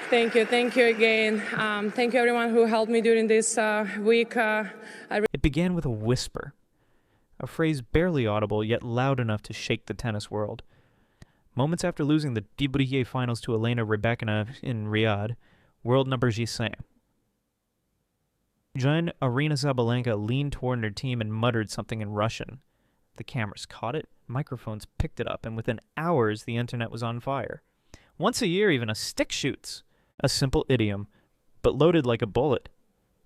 Thank you again. Thank you everyone who helped me during this week. It began with a whisper, a phrase barely audible yet loud enough to shake the tennis world. Moments after losing the WTA finals to Elena Rybakina in Riyadh, world number G5. Then Aryna Sabalenka leaned toward her team and muttered something in Russian. The cameras caught it, microphones picked it up, and within hours the internet was on fire. Once a year even a stick shoots. A simple idiom, but loaded like a bullet.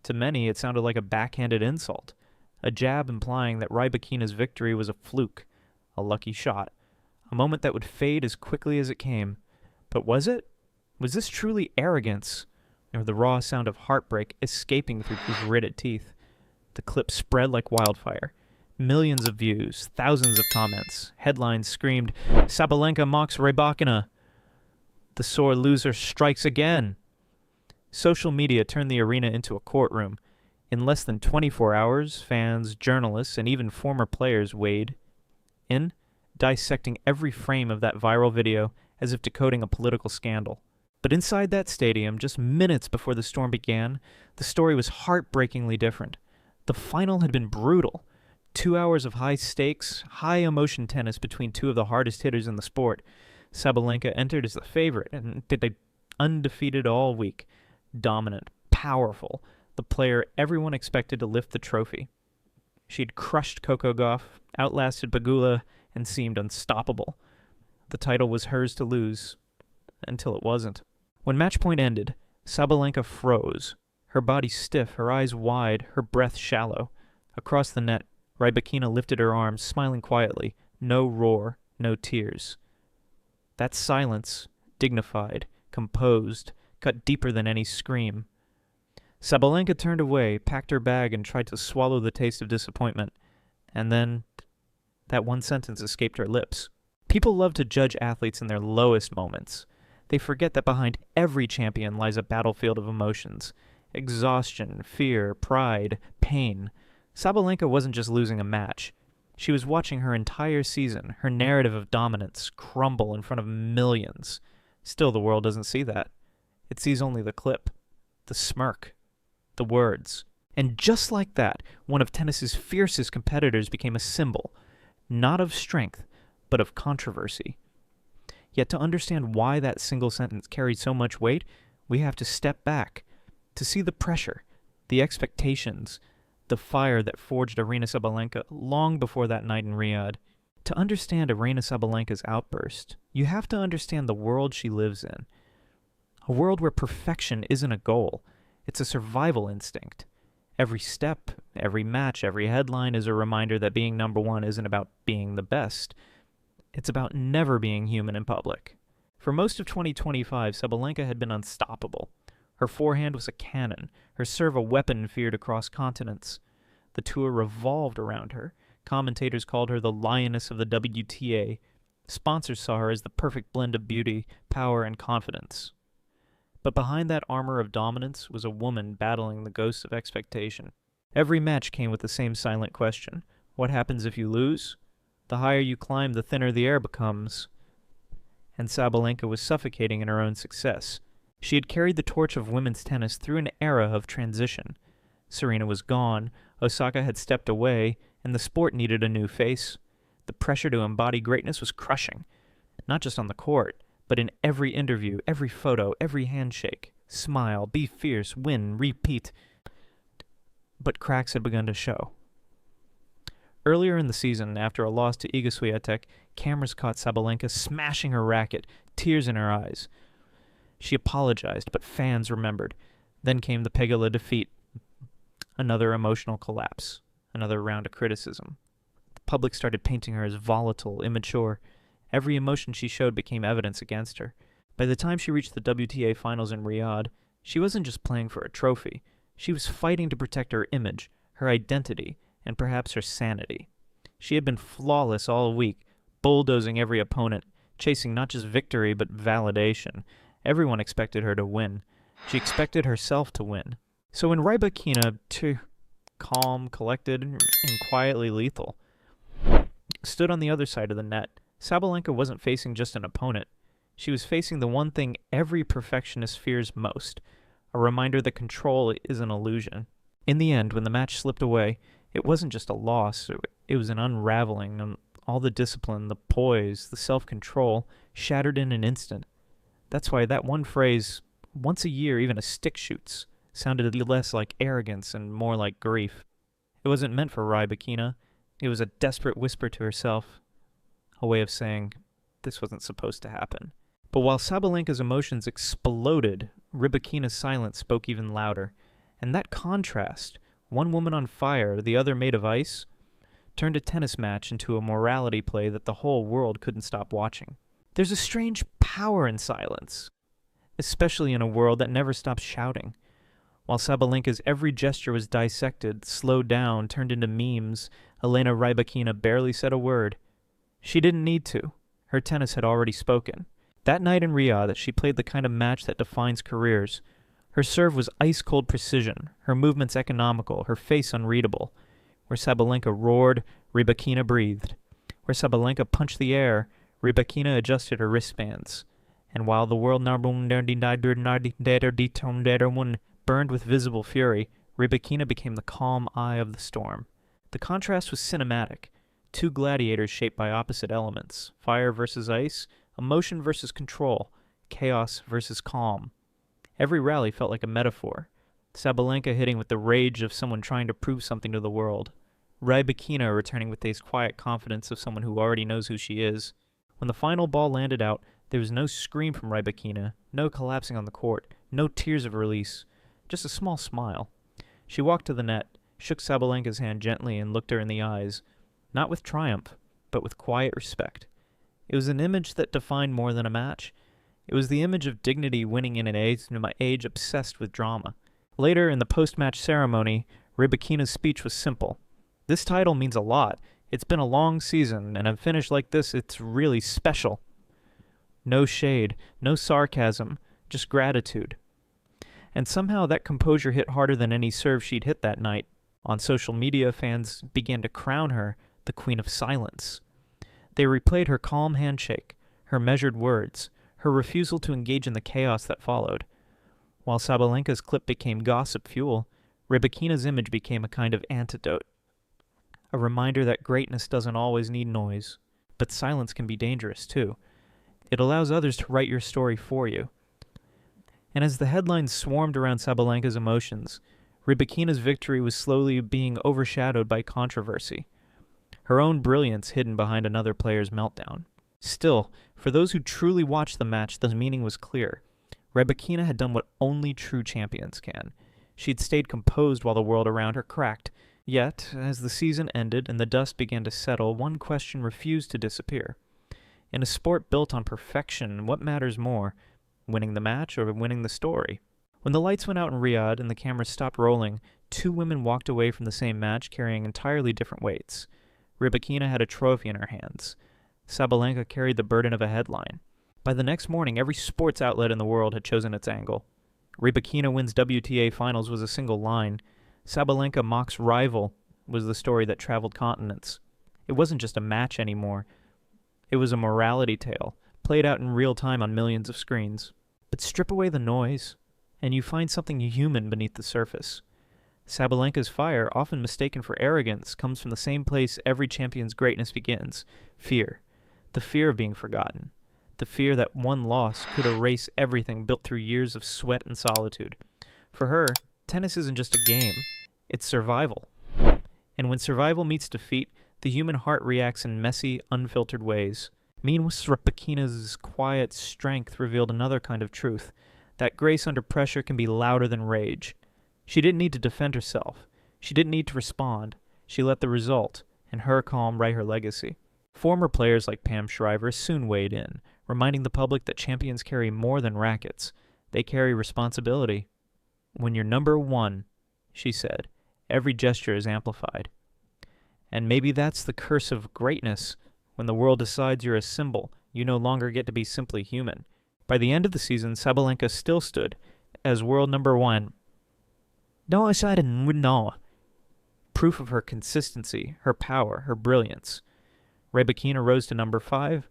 To many it sounded like a backhanded insult, a jab implying that Rybakina's victory was a fluke, a lucky shot, a moment that would fade as quickly as it came. But was it? Was this truly arrogance, or the raw sound of heartbreak escaping through gritted teeth? The clip spread like wildfire. Millions of views, thousands of comments. Headlines screamed, "Sabalenka mocks Rybakina. The sore loser strikes again." Social media turned the arena into a courtroom. In less than 24 hours, fans, journalists, and even former players weighed in, dissecting every frame of that viral video as if decoding a political scandal. But inside that stadium, just minutes before the storm began, the story was heartbreakingly different. The final had been brutal. 2 hours of high-stakes, high-emotion tennis between two of the hardest hitters in the sport. Sabalenka entered as the favorite and did undefeated all week. Dominant, powerful, the player everyone expected to lift the trophy. She had crushed Coco Gauff, outlasted Pegula, and seemed unstoppable. The title was hers to lose, until it wasn't. When match point ended, Sabalenka froze, her body stiff, her eyes wide, her breath shallow. Across the net, Rybakina lifted her arms, smiling quietly. No roar, no tears. That silence, dignified, composed, cut deeper than any scream. Sabalenka turned away, packed her bag, and tried to swallow the taste of disappointment. And then, that one sentence escaped her lips. People love to judge athletes in their lowest moments. They forget that behind every champion lies a battlefield of emotions. Exhaustion, fear, pride, pain. Sabalenka wasn't just losing a match. She was watching her entire season, her narrative of dominance, crumble in front of millions. Still, the world doesn't see that. It sees only the clip, the smirk, the words. And just like that, one of tennis's fiercest competitors became a symbol, not of strength, but of controversy. Yet to understand why that single sentence carried so much weight, we have to step back, to see the pressure, the expectations, the fire that forged Aryna Sabalenka long before that night in Riyadh. To understand Aryna Sabalenka's outburst, you have to understand the world she lives in. A world where perfection isn't a goal, it's a survival instinct. Every step, every match, every headline is a reminder that being number one isn't about being the best. It's about never being human in public. For most of 2025, Sabalenka had been unstoppable. Her forehand was a cannon, her serve a weapon feared across continents. The tour revolved around her. Commentators called her the lioness of the WTA. Sponsors saw her as the perfect blend of beauty, power, and confidence. But behind that armor of dominance was a woman battling the ghosts of expectation. Every match came with the same silent question. What happens if you lose? The higher you climb, the thinner the air becomes. And Sabalenka was suffocating in her own success. She had carried the torch of women's tennis through an era of transition. Serena was gone, Osaka had stepped away, and the sport needed a new face. The pressure to embody greatness was crushing, not just on the court, but in every interview, every photo, every handshake. Smile, be fierce, win, repeat. But cracks had begun to show. Earlier in the season, after a loss to Iga Swiatek, cameras caught Sabalenka smashing her racket, tears in her eyes. She apologized, but fans remembered. Then came the Pegula defeat. Another emotional collapse. Another round of criticism. The public started painting her as volatile, immature. Every emotion she showed became evidence against her. By the time she reached the WTA finals in Riyadh, she wasn't just playing for a trophy. She was fighting to protect her image, her identity, and perhaps her sanity. She had been flawless all week, bulldozing every opponent, chasing not just victory but validation. Everyone expected her to win. She expected herself to win. So when Rybakina, too calm, collected, and quietly lethal, stood on the other side of the net, Sabalenka wasn't facing just an opponent. She was facing the one thing every perfectionist fears most, a reminder that control is an illusion. In the end, when the match slipped away, it wasn't just a loss, it was an unraveling, and all the discipline, the poise, the self-control shattered in an instant. That's why that one phrase, once a year even a stick shoots, sounded less like arrogance and more like grief. It wasn't meant for Rybakina. It was a desperate whisper to herself, a way of saying, this wasn't supposed to happen. But while Sabalenka's emotions exploded, Rybakina's silence spoke even louder. And that contrast, one woman on fire, the other made of ice, turned a tennis match into a morality play that the whole world couldn't stop watching. There's a strange power in silence, especially in a world that never stops shouting. While Sabalenka's every gesture was dissected, slowed down, turned into memes, Elena Rybakina barely said a word. She didn't need to. Her tennis had already spoken. That night in Riyadh, she played the kind of match that defines careers. Her serve was ice-cold precision, her movements economical, her face unreadable. Where Sabalenka roared, Rybakina breathed. Where Sabalenka punched the air, Rybakina adjusted her wristbands. And while the world burned with visible fury, Rybakina became the calm eye of the storm. The contrast was cinematic. Two gladiators shaped by opposite elements, fire versus ice, emotion versus control, chaos versus calm. Every rally felt like a metaphor. Sabalenka hitting with the rage of someone trying to prove something to the world. Rybakina returning with the quiet confidence of someone who already knows who she is. When the final ball landed out, there was no scream from Rybakina, no collapsing on the court, no tears of release, just a small smile. She walked to the net, shook Sabalenka's hand gently and looked her in the eyes, not with triumph, but with quiet respect. It was an image that defined more than a match. It was the image of dignity winning in an age obsessed with drama. Later, in the post-match ceremony, Rybakina's speech was simple. This title means a lot. It's been a long season, and a finish like this, it's really special. No shade, no sarcasm, just gratitude. And somehow that composure hit harder than any serve she'd hit that night. On social media, fans began to crown her the Queen of Silence. They replayed her calm handshake, her measured words, her refusal to engage in the chaos that followed. While Sabalenka's clip became gossip fuel, Rybakina's image became a kind of antidote. A reminder that greatness doesn't always need noise, but silence can be dangerous too. It allows others to write your story for you. And as the headlines swarmed around Sabalenka's emotions, Rybakina's victory was slowly being overshadowed by controversy, her own brilliance hidden behind another player's meltdown. Still, for those who truly watched the match, the meaning was clear. Rybakina had done what only true champions can. She'd stayed composed while the world around her cracked. Yet, as the season ended and the dust began to settle, one question refused to disappear. In a sport built on perfection, what matters more, winning the match or winning the story? When the lights went out in Riyadh and the cameras stopped rolling, two women walked away from the same match carrying entirely different weights. Rybakina had a trophy in her hands. Sabalenka carried the burden of a headline. By the next morning, every sports outlet in the world had chosen its angle. Rybakina wins WTA finals was a single line. Sabalenka mocks rival was the story that traveled continents. It wasn't just a match anymore. It was a morality tale, played out in real time on millions of screens. But strip away the noise, and you find something human beneath the surface. Sabalenka's fire, often mistaken for arrogance, comes from the same place every champion's greatness begins: fear. The fear of being forgotten. The fear that one loss could erase everything built through years of sweat and solitude. For her, tennis isn't just a game, it's survival. And when survival meets defeat, the human heart reacts in messy, unfiltered ways. Meanwhile, Rybakina's quiet strength revealed another kind of truth, that grace under pressure can be louder than rage. She didn't need to defend herself. She didn't need to respond. She let the result, and her calm, write her legacy. Former players like Pam Shriver soon weighed in, reminding the public that champions carry more than rackets. They carry responsibility. When you're number one, she said, every gesture is amplified. And maybe that's the curse of greatness. When the world decides you're a symbol, you no longer get to be simply human. By the end of the season, Sabalenka still stood as world number one. No, I didn't know. Proof of her consistency, her power, her brilliance. Rybakina rose to number 5.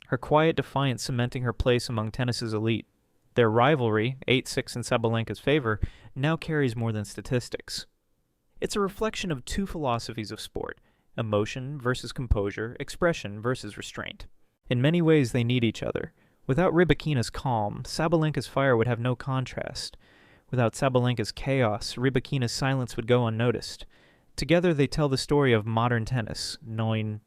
her quiet defiance cementing her place among tennis's elite. Their rivalry, 8-6 in Sabalenka's favor, now carries more than statistics. It's a reflection of two philosophies of sport: emotion versus composure, expression versus restraint. In many ways, they need each other. Without Rybakina's calm, Sabalenka's fire would have no contrast. Without Sabalenka's chaos, Rybakina's silence would go unnoticed. Together, they tell the story of modern tennis, knowing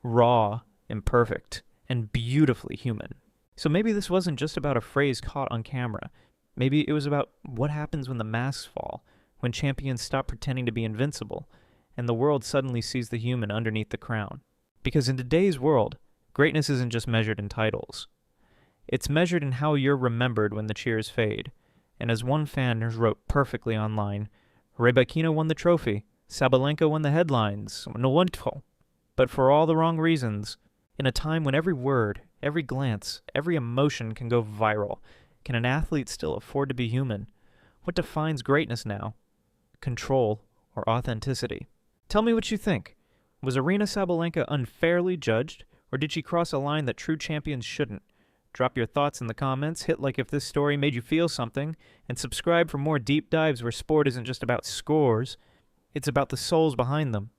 raw, imperfect, and beautifully human. So maybe this wasn't just about a phrase caught on camera. Maybe it was about what happens when the masks fall, when champions stop pretending to be invincible, and the world suddenly sees the human underneath the crown. Because in today's world, greatness isn't just measured in titles. It's measured in how you're remembered when the cheers fade. And as one fan wrote perfectly online, Rybakina won the trophy, Sabalenka won the headlines, no wonderful. But for all the wrong reasons, in a time when every word, every glance, every emotion can go viral, can an athlete still afford to be human? What defines greatness now? Control or authenticity? Tell me what you think. Was Aryna Sabalenka unfairly judged, or did she cross a line that true champions shouldn't? Drop your thoughts in the comments, hit like if this story made you feel something, and subscribe for more deep dives where sport isn't just about scores, it's about the souls behind them.